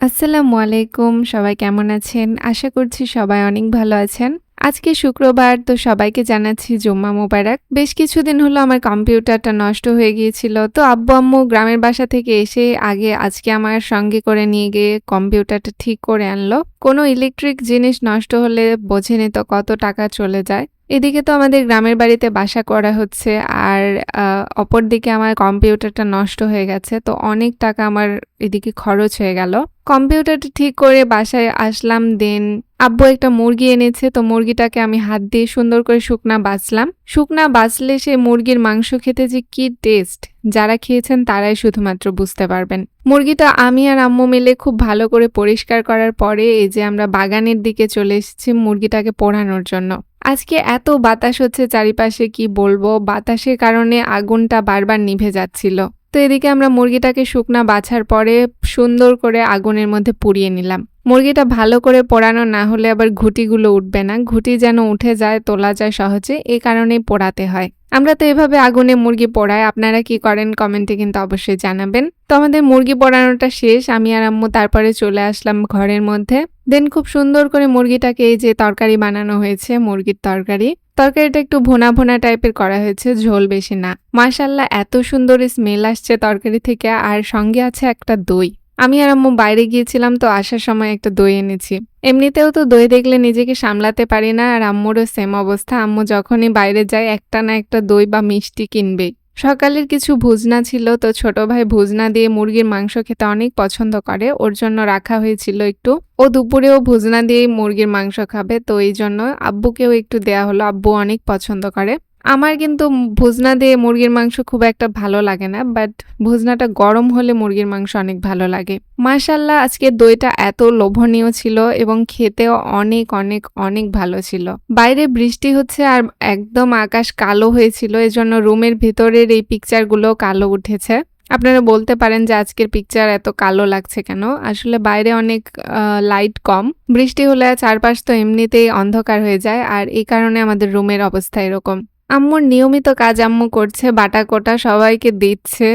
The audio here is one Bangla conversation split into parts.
আসসালামু আলাইকুম। সবাই কেমন আছেন? আশা করছি সবাই অনেক ভালো আছেন। আজকে শুক্রবার, তো সবাইকে জানাচ্ছি জুম্মা মোবারক। বেশ কিছুদিন হলো আমার কম্পিউটারটা নষ্ট হয়ে গিয়েছিল। তো আব্বু-আম্মু গ্রামের বাসা থেকে এসে আজকে আমার সঙ্গে করে নিয়ে গিয়ে কম্পিউটারটা ঠিক করে আনলো। কোনো ইলেকট্রিক জিনিস নষ্ট হলে বোঝেনই তো কত টাকা চলে যায়। এদিকে তো আমাদের গ্রামের বাড়িতে বাসা করা হচ্ছে, আর অপরদিকে আমার কম্পিউটারটা নষ্ট হয়ে গেছে। তো অনেক টাকা আমার এদিকে খরচ হয়ে গেল। কম্পিউটারটা ঠিক করে বাসায় আসলাম, দেন আব্বু একটা মুরগি এনেছে। তো মুরগিটাকে আমি হাত দিয়ে সুন্দর করে শুকনা বাছলাম। শুকনা বাছলে সে মুরগির মাংস খেতে যে কি টেস্ট, যারা খেয়েছেন তারাই শুধুমাত্র বুঝতে পারবেন। মুরগিটা আমি আর আম্মু মিলে খুব ভালো করে পরিষ্কার করার পরে এই যে আমরা বাগানের দিকে চলে এসেছি মুরগিটাকে পোড়ানোর জন্য। আজকে এত বাতাস হচ্ছে চারিপাশে, কি বলবো, বাতাসের কারণে আগুনটা বারবার নিভে যাচ্ছিল। তো এদিকে আমরা মুরগিটাকে শুকনা বাছার পরে সুন্দর করে আগুনের মধ্যে পুড়িয়ে নিলাম। মুরগিটা ভালো করে পোড়ানো না হলে আবার ঘুঁটিগুলো উঠবে না, ঘুঁটি যেন উঠে যায়, তোলা যায় সহজে, এই কারণেই পোড়াতে হয়। আমরা তো এভাবে আগুনে মুরগি পোড়াই, আপনারা কি করেন কমেন্টে কিন্তু অবশ্যই জানাবেন। তো আমাদের মুরগি পোড়ানোটা শেষ, আমি আর আম্মু তারপরে চলে আসলাম ঘরের মধ্যে। দেন খুব সুন্দর করে মুরগিটাকে এই যে তরকারি বানানো হয়েছে, মুরগির তরকারিটা একটু ভোনা ভোনা টাইপের করা হয়েছে, ঝোল বেশি না। মাশাআল্লাহ, এত সুন্দর স্মেল আসছে তরকারি থেকে, আর সঙ্গে আছে একটা দই। আমি আর আম্মু বাইরে গিয়েছিলাম, তো আসার সময় একটা দই এনেছি। এমনিতেও তো দই দেখলে নিজেকে সামলাতে পারি না, আর আম্মুরও সেম অবস্থা। আম্মু যখনই বাইরে যায় একটা না একটা দই বা মিষ্টি কিনবেই। সকালের কিছু ভুজনা ছিল, তো ছোট ভাই ভুজনা দিয়ে মুরগির মাংস খেতে অনেক পছন্দ করে, ওর জন্য রাখা হয়েছিল একটু। ও দুপুরেও ভুজনা দিয়েই মুরগির মাংস খাবে, তো এই জন্য আব্বুকেও একটু দেয়া হলো, আব্বু অনেক পছন্দ করে। আমার কিন্তু ভুজনা দিয়ে মুরগির মাংস খুব একটা ভালো লাগে না, বাট ভুজনাটা গরম হলে মুরগির মাংস অনেক ভালো লাগে। মাশাআল্লাহ, আজকে দইটা এত লোভনীয় ছিল এবং খেতেও অনেক অনেক অনেক ভালো ছিল। বাইরে বৃষ্টি হচ্ছে আর একদম আকাশ কালো হয়েছিল, এজন্য রুমের ভিতরের এই পিকচারগুলো কালো উঠেছে। আপনারা বলতে পারেন যে আজকের পিকচার এত কালো লাগছে কেন? আসলে বাইরে অনেক লাইট কম। বৃষ্টি হলে চারপাশ তো এমনিতেই অন্ধকার হয়ে যায়, আর এই কারণে আমাদের রুমের অবস্থা এরকম। আম্মুর নিয়মিত কাজ আম্মু করছে, বাটা কোটা সবাইকে দিচ্ছে,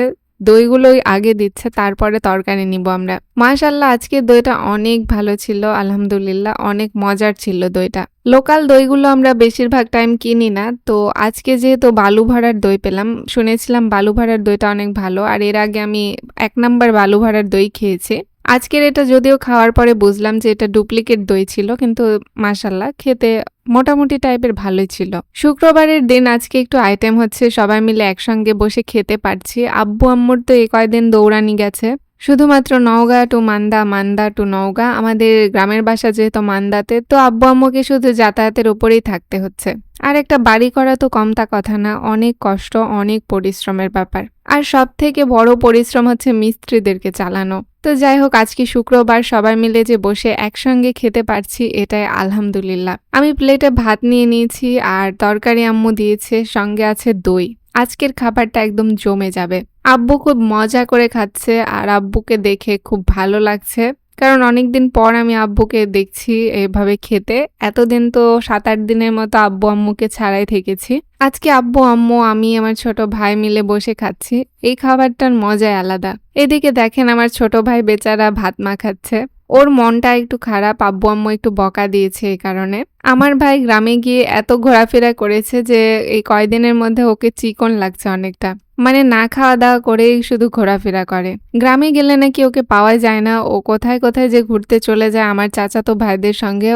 দইগুলোই আগে দিচ্ছে, তারপরে তরকারি নিব আমরা। মাশাআল্লাহ, আজকে দইটা অনেক ভালো ছিল, আলহামদুলিল্লাহ, অনেক মজার ছিল দইটা। লোকাল দইগুলো আমরা বেশিরভাগ টাইম কিনি না, তো আজকে যেহেতু বালুভাড়ার দই পেলাম, শুনেছিলাম বালুভাড়ার দইটা অনেক ভালো, আর এর আগে আমি 1 নাম্বার বালুভাড়ার দই খেয়েছি। আজকের এটা যদিও খাওয়ার পরে বুঝলাম যে এটা ডুপ্লিকেট দই ছিল, কিন্তু মাশাআল্লাহ খেতে মোটামুটি টাইপের ভালোই ছিল। শুক্রবারের দিন আজকে একটু আইটেম হচ্ছে, সবাই মিলে একসঙ্গে বসে খেতে পারছি। আব্বু আম্মুর তো এই কয়দিন দৌড়ানি গেছে, শুধুমাত্র নওগাঁ টু মান্দা, মান্দা টু নওগাঁ। আমাদের গ্রামের বাসা যেহেতু মান্দাতে, তো আব্বু আম্মুকে শুধু যাতায়াতের উপরেই থাকতে হচ্ছে। আর একটা বাড়ি করা তো কমতা কথা না, অনেক কষ্ট, অনেক পরিশ্রমের ব্যাপার। আর সব থেকে বড় পরিশ্রম হচ্ছে মিস্ত্রিদেরকে চালানো। তো যাই হোক, আজকে শুক্রবার সবাই মিলে যে বসে একসঙ্গে খেতে পারছি, এটাই আলহামদুলিল্লাহ। আমি প্লেটে ভাত নিয়ে নিয়েছি, আর তরকারি আম্মু দিয়েছে, সঙ্গে আছে দই। আজকের খাবারটা একদম জমে যাবে। আব্বু খুব মজা করে খাচ্ছে, আর আব্বুকে দেখে খুব ভালো লাগছে, কারণ অনেকদিন পর আমি আব্বুকে দেখছি এভাবে খেতে। এতদিন তো 7-8 দিনের মতো আব্বু আম্মুকে ছাড়াই থেকেছি। আজকে আব্বু আম্মু আমি আমার ছোট ভাই মিলে বসে খাচ্ছি, এই খাবারটার মজাই আলাদা। এদিকে দেখেন আমার ছোট ভাই বেচারা ভাত মাখাচ্ছে, ওর মনটা একটু খারাপ, আব্বু আম্মু একটু বকা দিয়েছে এই কারণে। আমার ভাই গ্রামে গিয়ে এত ঘোরাফেরা করেছে যে এই কয়দিনের মধ্যে ওকে চিকন লাগছে অনেকটা, মানে না খাওয়া দাওয়া করেই শুধু ঘোরাফেরা করে। গ্রামে গেলে নাকি ওকে পাওয়া যায় না, ও কোথায় কোথায় যে ঘুরতে চলে যায় আমার চাচাতো ভাইদের সঙ্গে,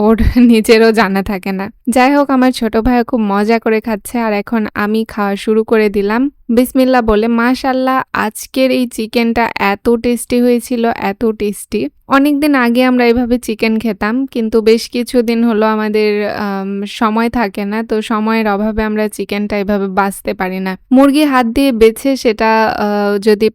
ওর নিজেরও জানা থাকে না। যাই হোক, আমার ছোট ভাই খুব মজা করে খাচ্ছে, আর এখন আমি খাওয়া শুরু করে দিলাম বিসমিল্লাহ বলে। মাশাআল্লাহ, আজকের এই চিকেনটা এত টেস্টি হয়েছিল, এত টেস্টি। অনেকদিন আগে আমরা এভাবে চিকেন খেতাম, কিন্তু বেশ কিছুদিন হলো আমাদের সময় থাকে না, তো সময়ের অভাবে আমরা চিকেনটা এভাবে বাছতে পারি না। মুরগি হাত দিয়ে বেছে সেটা যদি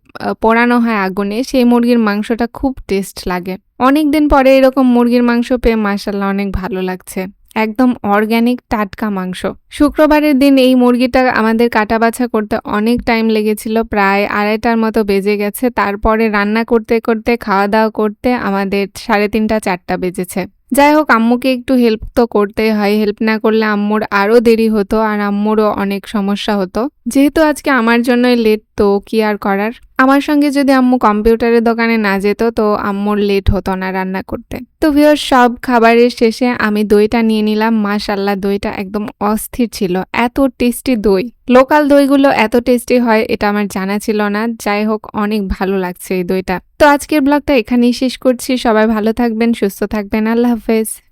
পোড়ানো হয় আগুনে, সেই মুরগির মাংসটা খুব টেস্ট লাগে। অনেকদিন পরে এরকম মুরগির মাংস পেয়ে মাশাআল্লাহ অনেক ভালো লাগছে, একদম অর্গ্যানিক টাটকা মাংস। শুক্রবারের দিন এই মুরগিটা আমাদের কাটা বাছা করতে অনেক টাইম লেগেছিল, প্রায় 2:30টার মতো বেজে গেছে। তারপরে রান্না করতে করতে খাওয়া দাওয়া করতে আমাদের 3:30-4টা বেজেছে। যাই হোক, আম্মুকে একটু হেল্প তো করতেই হয়, হেল্প না করলে আম্মুর আরও দেরি হতো, আর আম্মুরও অনেক সমস্যা হতো। যেহেতু আজকে আমার জন্যই লেট তো কি আর করার। আমার সঙ্গে যদি আম্মু কম্পিউটারের দোকানে না যেত তো আম্মুর লেট হতো না রান্না করতে। তো ভিউয়ার্স সব খাবারের শেষে আমি দইটা নিয়ে নিলাম। মাশাআল্লাহ দইটা একদম অস্থির ছিল। এত টেস্টি দই। লোকাল দইগুলো এত টেস্টি হয় এটা আমার জানা ছিল না। যাই হোক অনেক ভালো লাগছে এই দইটা। তো আজকের ব্লগটা এখানেই শেষ করছি। সবাই ভালো থাকবেন, সুস্থ থাকবেন। আল্লাহ হাফেজ।